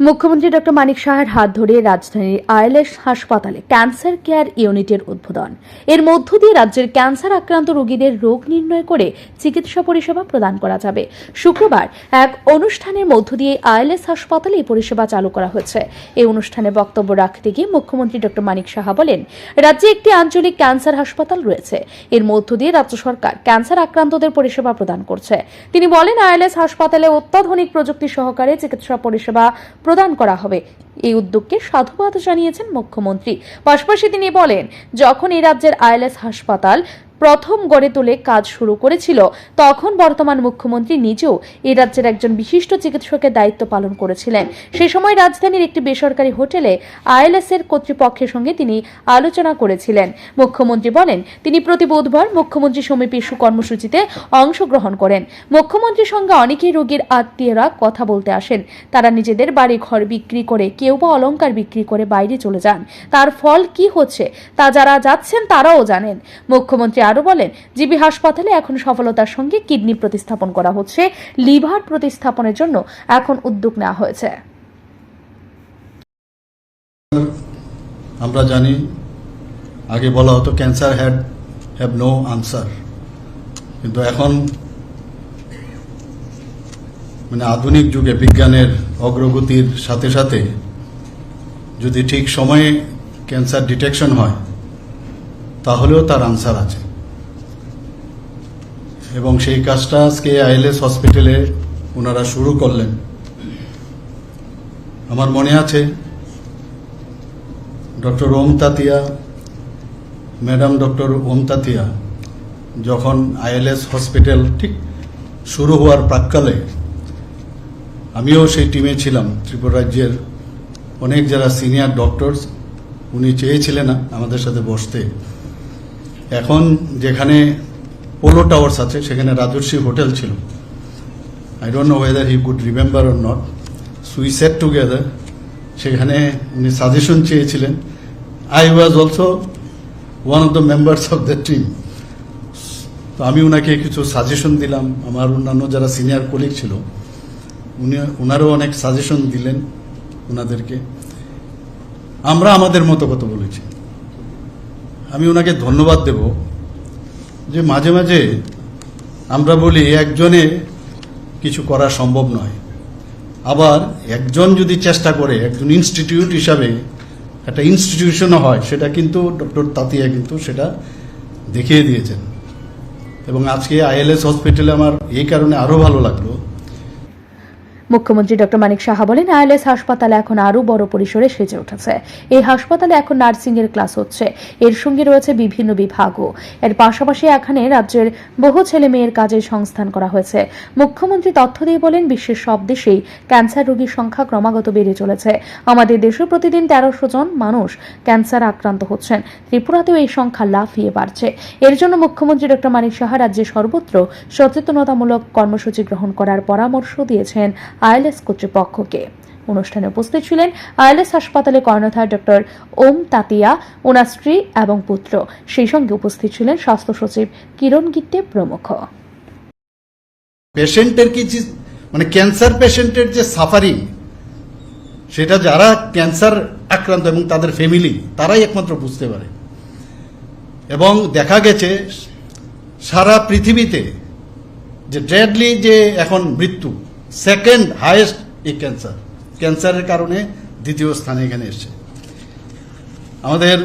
মুখ্যমন্ত্রী ডক্টর মানিক সাহার হাত ধরে রাজধানীর আইএলএস হাসপাতালে ক্যান্সার কেয়ার ইউনিটের উদ্বোধন। এর মধ্য দিয়ে রাজ্যের ক্যান্সার আক্রান্ত রোগীদের রোগ নির্ণয় করে চিকিৎসা পরিষেবা প্রদান করা যাবে। শুক্রবার এক অনুষ্ঠানের মধ্য দিয়ে আইএলএস হাসপাতালে এই পরিষেবা চালু করা হয়েছে। এই অনুষ্ঠানে বক্তব্য রাখতে গিয়ে মুখ্যমন্ত্রী ডক্টর মানিক সাহা বলেন, রাজ্যে একটি আঞ্চলিক ক্যান্সার হাসপাতাল রয়েছে। এর মধ্য দিয়ে রাজ্য সরকার ক্যান্সার আক্রান্তদের পরিষেবা প্রদান করছে। তিনি বলেন, আইএলএস হাসপাতালে অত্যাধুনিক প্রযুক্তি সহকারে চিকিৎসা পরিষেবা প্রদান করা হবে। এই উদ্যোগকে সাধুবাদ জানিয়েছেন মুখ্যমন্ত্রী। পাশাপাশি তিনি বলেন, যখন এই রাজ্যের আইএলএস হাসপাতাল প্রথম গড়ে তুলে কাজ শুরু করেছিল, তখন বর্তমান মুখ্যমন্ত্রী নিজেও এই রাজ্যের একজন বিশিষ্ট চিকিৎসকের দায়িত্ব পালন করেছিলেন। সেই সময় রাজধানীর একটি বেসরকারি হোটেলে আইএলএস এর কর্তৃপক্ষের সঙ্গে তিনি আলোচনা করেছিলেন। মুখ্যমন্ত্রী বলেন, তিনি প্রতি বুধবার মুখ্যমন্ত্রী সমীপ ইস্যু কর্মসূচিতে অংশগ্রহণ করেন। মুখ্যমন্ত্রীর সঙ্গে অনেকেই রোগীর আত্মীয়রা কথা বলতে আসেন। তারা নিজেদের বাড়ি ঘর বিক্রি করে, কেউ বা অলংকার বিক্রি করে বাইরে চলে যান। তার ফল কি হচ্ছে তা যারা যাচ্ছেন তারাও জানেন। মুখ্যমন্ত্রী আরো বলেন, জিবি হাসপাতালে এখন সফলতার সঙ্গে কিডনি প্রতিস্থাপন করা হচ্ছে। লিভার প্রতিস্থাপনের জন্য এখন উদ্যোগ নেওয়া হয়েছে। আমরা জানি, আগে বলা হতো ক্যান্সার হ্যাভ নো আনসার, কিন্তু এখন আধুনিক যুগে বিজ্ঞানের অগ্রগতির সাথে সাথে যদি ঠিক সময়ে ক্যান্সার ডিটেকশন হয় তাহলেও তার আনসার আছে। এবং সেই কাজটা আজকে আইএলএস হসপিটালে ওনারা শুরু করলেন। আমার মনে আছে ডক্টর ওম তাতিয়া, ম্যাডাম ডক্টর ওম তাতিয়া যখন আইএলএস হসপিটাল ঠিক শুরু হওয়ার প্রাক্কালে আমিও সেই টিমে ছিলাম। ত্রিপুরা রাজ্যের অনেক যারা সিনিয়র ডক্টরস, উনি চেয়েছিলেন আমাদের সাথে বসতে। এখন যেখানে পোলো টাওয়ার্স আছে সেখানে রাজর্ষি হোটেল ছিল। I don't know whether he could remember or not. So we set together. সেখানে উনি সাজেশন চেয়েছিলেন। I was also one of the members of the team. তো আমি ওনাকে কিছু সাজেশন দিলাম। আমার অন্যান্য যারা সিনিয়র কলিগ ছিল ওনারও অনেক সাজেশন দিলেন ওনাদেরকে। আমরা আমাদের মতো কথা বলেছি। আমি ওনাকে ধন্যবাদ দেব যে মাঝে মাঝে আমরা বলি একজনে কিছু করা সম্ভব নয়, আবার একজন যদি চেষ্টা করে একজন ইনস্টিটিউট হিসাবে একটা ইনস্টিটিউশনও হয়, সেটা কিন্তু ডক্টর তাতিয়া কিন্তু সেটা দেখিয়ে দিয়েছেন। এবং আজকে আইএলএস হসপিটালে আমার এই কারণে আরো ভালো লাগলো। মুখ্যমন্ত্রী ডক্টর মানিক সাহা বলেন, আইএলএস হাসপাতাল এখন আরো বড় পরিসরে সেজে উঠেছে। এই হাসপাতালে এখন নার্সিং এর ক্লাস হচ্ছে। এর সঙ্গে রয়েছে বিভিন্ন বিভাগও। এর পাশাপাশি এখানে রাজ্যের বহু ছেলে মেয়ের কাজের সংস্থান করা হয়েছে। মুখ্যমন্ত্রী তথ্য দিয়ে বলেন, বিশ্বের সব দেশেই ক্যান্সার রোগীর সংখ্যা ক্রমাগত বেড়ে চলেছে। আমাদের দেশে প্রতিদিন 1300 জন মানুষ ক্যান্সার আক্রান্ত হচ্ছেন। ত্রিপুরাতেও এই সংখ্যা লাফিয়ে বাড়ছে। এর জন্য মুখ্যমন্ত্রী ডক্টর মানিক সাহা রাজ্যে সর্বত্র সচেতনতামূলক কর্মসূচি গ্রহণ করার পরামর্শ দিয়েছেন আইএলএস কর্তৃপক্ষকে। অনুষ্ঠানে উপস্থিত ছিলেন আইএলএস হাসপাতালে কর্ণধার ডক্টর ওম তাতিয়া, ওনার স্ত্রী এবং পুত্র। সেই সঙ্গে উপস্থিত ছিলেন স্বাস্থ্য সচিব কিরণ গিত্তে প্রমুখ। পেশেন্টের কি ক্যান্সার পেশেন্টের যে সাফারিং, সেটা যারা ক্যান্সার আক্রান্ত এবং তাদের ফ্যামিলি তারাই একমাত্র বুঝতে পারে। এবং দেখা গেছে সারা পৃথিবীতে যে ডেডলি যে এখন মৃত্যু সেকেন্ড হাইয়েস্ট এই ক্যান্সারের কারণে দ্বিতীয় স্থানে এখানে এসছে। আমাদের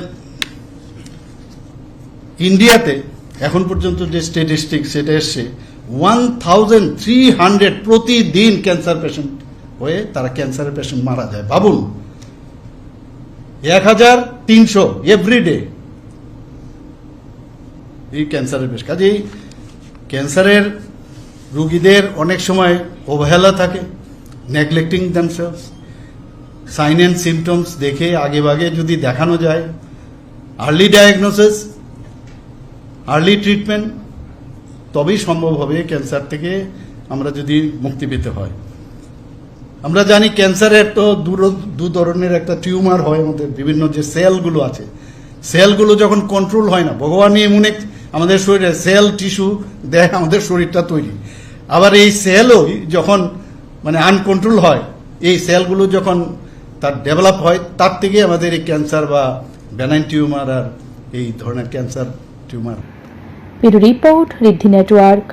ইন্ডিয়াতে এখন পর্যন্ত যে স্ট্যাটিস্টিক সেটা এসছে 1300 প্রতিদিন ক্যান্সার পেশেন্ট হয়ে তারা ক্যান্সারের পেশেন্ট মারা যায়। ভাবুন, 1300 এভরিডে এই ক্যান্সারের পেশেন্ট। কাজেই ক্যান্সারের রোগীদের অনেক সময় অবহেলা থাকে, neglecting themselves. Sign and symptoms দেখে আগে ভাগে যদি দেখানো যায়, আর্লি ডায়াগনোসিস, আর্লি ট্রিটমেন্ট, তবেই সম্ভব হবে ক্যান্সার থেকে আমরা যদি মুক্তি পেতে হয়। আমরা জানি ক্যান্সারের তো দু ধরনের একটা টিউমার হয়। আমাদের বিভিন্ন যে সেলগুলো আছে, সেলগুলো যখন কন্ট্রোল হয় না, ভগবান এমন এক আমাদের শরীরে সেল টিস্যু দেয় আমাদের শরীরটা তৈরি। আবার এই সেলও যখন আনকন্ট্রোল হয়, এই সেলগুলো যখন তার ডেভেলপ হয় তার থেকে আমাদের এই ক্যান্সার বা বেনাইন টিউমার আর এই ধরনের ক্যান্সার টিউমার। ব্যুরো রিপোর্ট, ঋদ্ধি নেটওয়ার্ক।